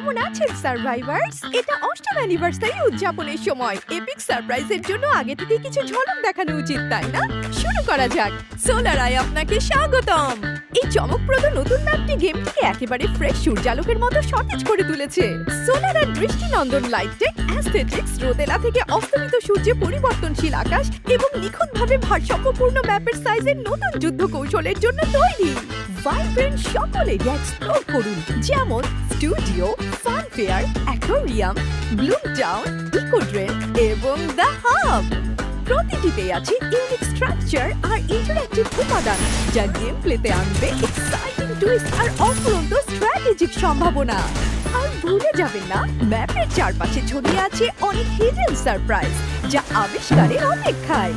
কেমন আছেন সারভাইভার্স? এটা ৮ম অ্যানিভার্সারি উদযাপনের সময় এপিক সারপ্রাইজের জন্য আগে থেকে কিছু ঝলক দেখানো উচিত, তাই না? শুরু করা যাক। সোলার আই আপনাকে স্বাগতম। এই চমকপ্রদ নতুন ম্যাপটি গেমটিকে একেবারে ফ্রেশ সূর্যালোকের মতো সতেজ করে তুলেছে। সোলার আর দৃষ্টিনন্দন লাইট টেক, অ্যাস্থেটিক্স, রোদেলা থেকে অস্তমিত সূর্যে পরিবর্তনশীল আকাশ এবং নিখুঁতভাবে ভারসাম্যপূর্ণ ম্যাপের সাইজের নতুন যুদ্ধ কৌশলের জন্য তৈরি। ভাইব্রেন্ট সকল এরিয়া এক্সপ্লোর করুন, যেমন স্টুডিও, ফানফেয়ার, অ্যাকোয়ারিয়াম, ব্লুম টাউন, ইকোড্রেন এবং দ্য হাব। প্রতিটিতেই আছে ইউনিক স্ট্রাকচার আর ইন্টারঅ্যাক্টিভ উপাদান, যা গেম প্লেতে আনবে এক্সাইটিং টুইস্ট আর অফুরন্ত স্ট্র্যাটেজিক সম্ভাবনা। আর ভুলে যাবেন না, ম্যাপের চারপাশে ছড়িয়ে আছে অনেক হিডেন সারপ্রাইজ, যা আবিষ্কারের অপেক্ষায়।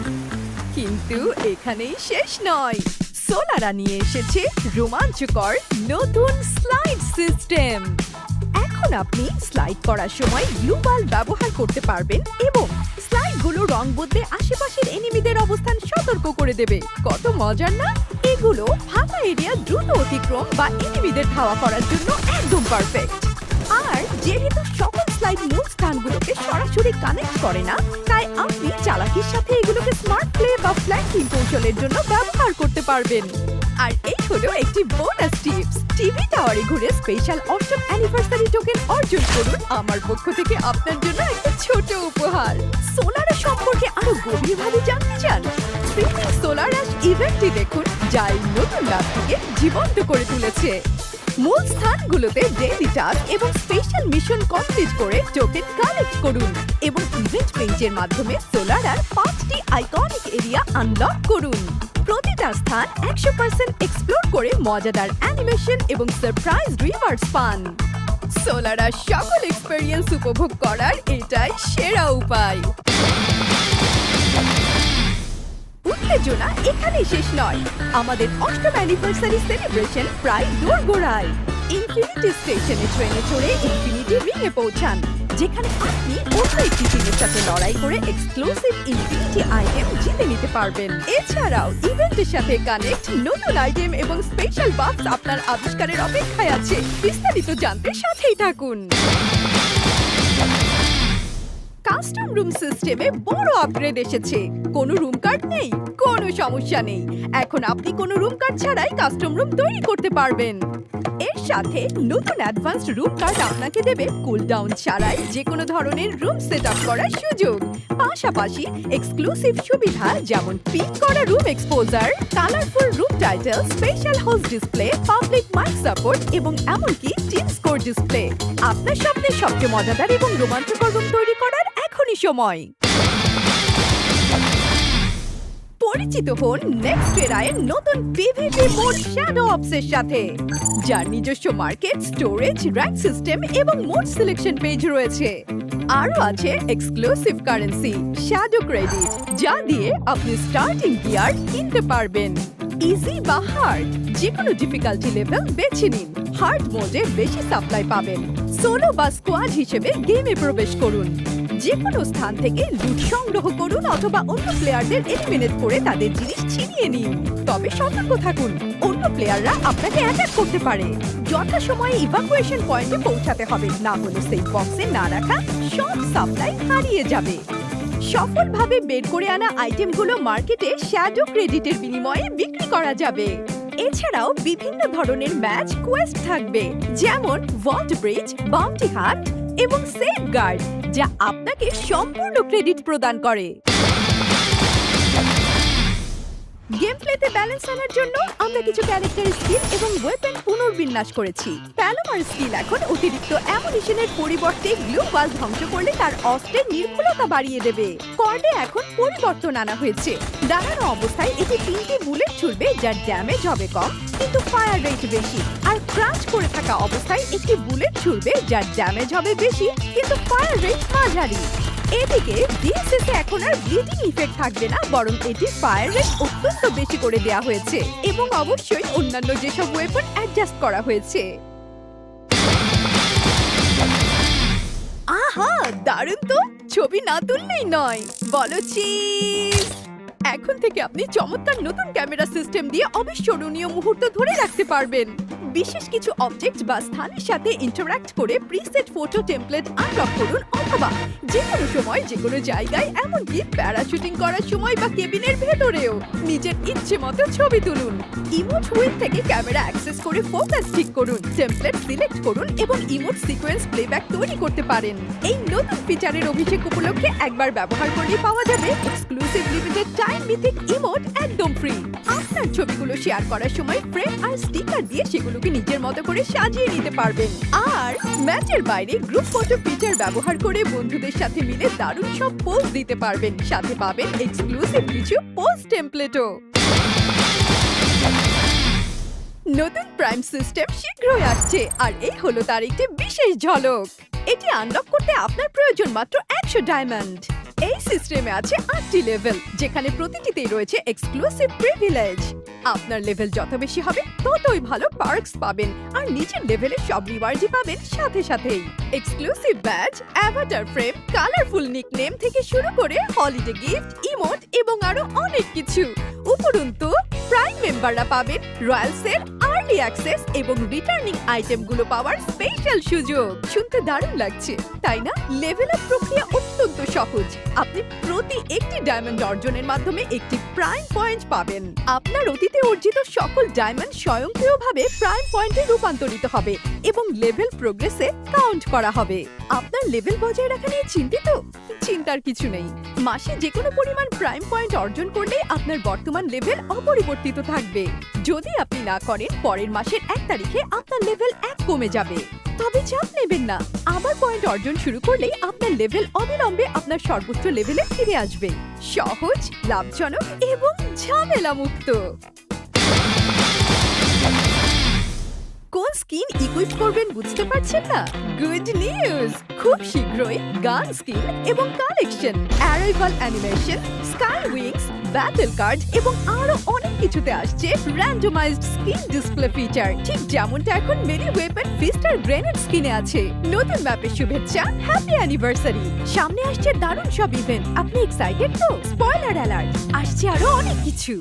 কিন্তু এখানেই শেষ নয়, সোলারা নিয়ে এসেছে রোমাঞ্চকর নতুন স্লাইড সিস্টেম। এখন আপনি স্লাইড করার সময় গ্লু বাল ব্যবহার করতে পারবেন এবং স্লাইডগুলো রং বদলে আশেপাশের এনিমিদের অবস্থান সতর্ক করে দেবে। কত মজার না? এগুলো ফাঁকা এরিয়া দ্রুত অতিক্রম বা এনিমিদের ধাওয়া করার জন্য একদম পারফেক্ট। আর যেহেতু সকল স্লাইড মূল স্থানগুলোকে সরাসরি কানেক্ট করে না, তাই আপনি চালাকির সাথে এগুলোকে স্মার্ট প্লে বা ফ্ল্যাঙ্কিং কৌশলের জন্য ব্যবহার করতে পারবেন। আর এই হলো একটি বোনাস টিপস। টিভি টাওয়ারে ঘুরে স্পেশাল ৮ম অ্যানিভার্সারি টোকেন অর্জন করুন। আমার পক্ষ থেকে আপনার জন্য একটা ছোট উপহার। সোলার সম্পর্কে আরো গভীরভাবে জানতে চান? স্ট্রিমিং সোলার অ্যাশ ইভেন্টটি দেখুন, যা এই নতুন ম্যাপটিকে জীবন্ত করে তুলেছে। মূল স্থানগুলোতে ডেইলি টাস্ক এবং স্পেশাল মিশন কমপ্লিট করে টোকেন কালেক্ট করুন এবং ইভেন্ট পেজের মাধ্যমে সোলার আর 5টি আইকনিক এরিয়া আনলক করুন। প্রতিটা স্থান 100% এক্সপ্লোর করে মজাদার অ্যানিমেশন এবং সারপ্রাইজ রিওয়ার্ডস পান। সোলার আর সকল এক্সপেরিয়েন্স উপভোগ করার এটাই সেরা উপায়। উত্তেজনা এখানেই শেষ নয়, আমাদের ৮ম অ্যানিভার্সারি সেলিব্রেশন প্রায় দোরগোড়ায়। ইনফিনিটি স্টেশনে ট্রেনে চড়ে ইনফিনিটি রিং এ পৌঁছান, যেখানে আপনি অন্য একটি টিমের সাথে লড়াই করে এক্সক্লুসিভ ইনফিনিটি আইটেম জিতে নিতে পারবেন। এছাড়াও ইভেন্টের সাথে কানেক্ট নতুন আইটেম এবং স্পেশাল বাফস আপনার আবিষ্কারের অপেক্ষায় আছে। বিস্তারিত জানতে সাথেই থাকুন। কাস্টম রুম সিস্টেমে বড় আপগ্রেড এসেছে। কোনো রুম কার্ড নেই? কোনো সমস্যা নেই, এখন আপনি কোনো রুম কার্ড ছাড়াই কাস্টম রুম তৈরি করতে পারবেন। এর সাথে নতুন অ্যাডভান্সড রুম কার্ড আপনাকে দেবে কুলডাউন ছাড়াই যে কোনো ধরনের রুম সেট আপ করার সুযোগ। পাশাপাশি এক্সক্লুসিভ সুবিধা যেমন পিক করা room exposure, colourful room title, special host display, public mic support এবং এমনকি টিম স্কোর ডিসপ্লে। আপনার স্বপ্নের সবচেয়ে মজাদার এবং রোমাঞ্চকর রুম তৈরি করার এখনই সময়। পরিচিত হন নেক্সট এরায়ের নতুন পিভিপি মোড শ্যাডো অপসের সাথে, যার নিজস্ব মার্কেট, স্টোরেজ, র‍্যাঙ্ক সিস্টেম এবং মোড সিলেকশন পেজ রয়েছে। আরও আছে এক্সক্লুসিভ কারেন্সি শ্যাডো ক্রেডিট, যা দিয়ে আপনি স্টার্টিং গিয়ার কিনতে পারবেন। ইজি বা হার্ড, যে কোনো ডিফিকাল্টি লেভেল বেছে নিন। হার্ড মোডে বেশি সাপ্লাই পাবেন। সোলো বা স্কোয়াড হিসেবে গেমে প্রবেশ করুন। যে কোনো স্থান থেকে লুট সংগ্রহ করুন অথবা অন্য প্লেয়ারদের এলিমিনেট করে তাদের জিনিস ছিনিয়ে নিন। তবে সতর্ক থাকুন, অন্য প্লেয়াররা আপনাকে অ্যাটাক করতে পারে। যথাসময়ে ইভাকুয়েশন পয়েন্টে পৌঁছাতে হবে, না হলে সেই বক্সে না রাখা সব সাপ্লাই হারিয়ে যাবে। সফলভাবে বের করে আনা আইটেমগুলো মার্কেটে শ্যাডো ক্রেডিটের বিনিময়ে বিক্রি করা যাবে। এছাড়াও বিভিন্ন ধরনের ম্যাচ কোয়েস্ট থাকবে, যেমন ভল্ট ব্রিজ, বাউন্টি হান্ট এবং সেফগার্ড, যা আপনাকে সম্পূর্ণ ক্রেডিট প্রদান করে। গেম প্লেতে ব্যালেন্স আনার জন্য আমরা কিছু ক্যারেক্টার স্কিল এবং ওয়েপন পুনর্বিন্যাস করেছি। প্যালোমার স্কিল এখন অতিরিক্ত অ্যামুনিশনের পরিবর্তে গ্লু ওয়াল ধ্বংস করলে তার অস্ত্রের নির্ভুলতা বাড়িয়ে দেবে। কর্ডে এখন পরিবর্তন আনা হয়েছে। দাঁড়ানো অবস্থায় এটি 3টি বুলেট ছুড়বে, যার ড্যামেজ হবে কম কিন্তু ফায়ার রেট বেশি। আর ক্রাশ করে থাকা অবস্থায় একটি বুলেট ছুড়বে, যার ড্যামেজ হবে বেশি কিন্তু ফায়ার রেট মাঝারি। এদিকে ডিএসএস এ এখন আর ব্লিডিং ইফেক্ট থাকবে না, বরং এটি ফায়ার রেট অত্যন্ত বেশি করে দেয়া হয়েছে এবং অবশ্যই অন্যান্য যেসব ওয়েপন অ্যাডজাস্ট করা হয়েছে। আহা, দারুণ তো! ছবি না তুললেই নয়। বলো চিজ। এখন থেকে আপনি চমৎকার নতুন ক্যামেরা সিস্টেম দিয়ে অবিস্মরণীয় মুহূর্ত ধরে রাখতে পারবেন। বিশেষ কিছু অবজেক্ট বা স্থানের সাথে ইন্টারঅ্যাক্ট করে প্রিসেট ফটো টেমপ্লেট আনলক করুন, অথবা যে কোনো সময় যে কোনো জায়গায়, এমনকি প্যারাশুটিং করার সময় বা কেবিনের ভেতরেও নিজের ইচ্ছে মতো ছবি তুলুন। ইমোট হুইল থেকে ক্যামেরা অ্যাক্সেস করে ফোকাস ঠিক করুন, টেমপ্লেট সিলেক্ট করুন এবং ইমোট সিকোয়েন্স প্লেব্যাক তৈরি করতে পারেন। এই নতুন ফিচারের অভিষেক উপলক্ষে একবার ব্যবহার করলেই পাওয়া যাবে exclusive limited time mythic emote একদম ফ্রি। আপনার ছবিগুলো শেয়ার করার সময় ফ্রেম আর স্টিকার দিয়ে সেগুলোকে নিজের মতো করে সাজিয়ে নিতে পারবেন। আর ম্যাচের বাইরে গ্রুপ ফটো ফিচার ব্যবহার করে বন্ধুদের সাথে মিলে দারুণ সব পোজ দিতে পারবেন। সাথে পাবেন এক্সক্লুসিভ কিছু পোজ টেমপ্লেটও। নতুন প্রাইম সিস্টেম শীঘ্রই আসছে, আর এই হলো তার একটি বিশেষ ঝলক। এটি আনলক করতে আপনার প্রয়োজন মাত্র 100 ডায়মন্ড। এই সিস্টেমে আছে 8টি লেভেল, যেখানে প্রতিটিতেই রয়েছে এক্সক্লুসিভ প্রিভিলেজ। আপনার লেভেল যত বেশি হবে ততই ভালো পার্কস পাবেন, আর নিচের লেভেলে সব রিওয়ার্ডই পাবেন সাথে সাথেই। Exclusive badge, Avatar frame, colourful nickname থেকে শুরু করে হলিডে গিফট, ইমোট এবং আরো অনেক কিছু। উপরন্তু প্রাইম মেম্বাররা পাবেন রয়্যালসের আর্লি অ্যাক্সেস এবং রিটার্নিং আইটেমগুলো পাওয়ার স্পেশাল সুযোগ। শুনতে দারুণ লাগছে, তাই না? লেভেল আপ প্রক্রিয়া অত্যন্ত সহজ। আপনি প্রতি একটি ডায়মন্ড অর্জনের মাধ্যমে একটি প্রাইম পয়েন্ট পাবেন। আপনার অতীতে অর্জিত সকল ডায়মন্ড স্বয়ংক্রিয়ভাবে প্রাইম পয়েন্টে রূপান্তরিত হবে এবং লেভেল প্রোগ্রেসে কাউন্ট করা হবে। আপনার লেভেল বজায় রাখা নিয়ে চিন্তিত? চিন্তার কিছু নেই। মাসে যে কোনো পরিমাণ প্রাইম পয়েন্ট অর্জন করলে আপনার বর্তমান লেভেল অপরিবর্তিত থাকবে। যদি আপনি না করেন, পরের মাসের 1 তারিখে আপনার লেভেল 1 কমে যাবে। তবে চাপ নেবেন না, আবার পয়েন্ট অর্জন শুরু করলেই আপনার লেভেল অবিলম্বে আপনার সর্বোচ্চ লেভেলে ফিরে আসবে। সহজ, লাভজনক এবং ঝামেলা মুক্ত। কোন স্কিন ইকুইপ করবেন বুঝতে পারছেন না? Good news! খুব শীঘ্রই গান স্কিন এবং collection, arrival animation, sky wings, battle card এবং আরো অনেক কিছুতে আসছে র্যান্ডমাইজড স্কিন ডিসপ্লে ফিচার, ঠিক যেমনটা এখন মেরি ওয়েপন ফিস্টার গ্রেনেড স্কিনে আছে। নতুন ম্যাপের শুভেচ্ছা, হ্যাপি অ্যানিভার্সারি! সামনে আসছে দারুণ সব ইভেন্ট। আপনি এক্সাইটেড তো? Spoiler alert! আসছে আরো অনেক কিছু।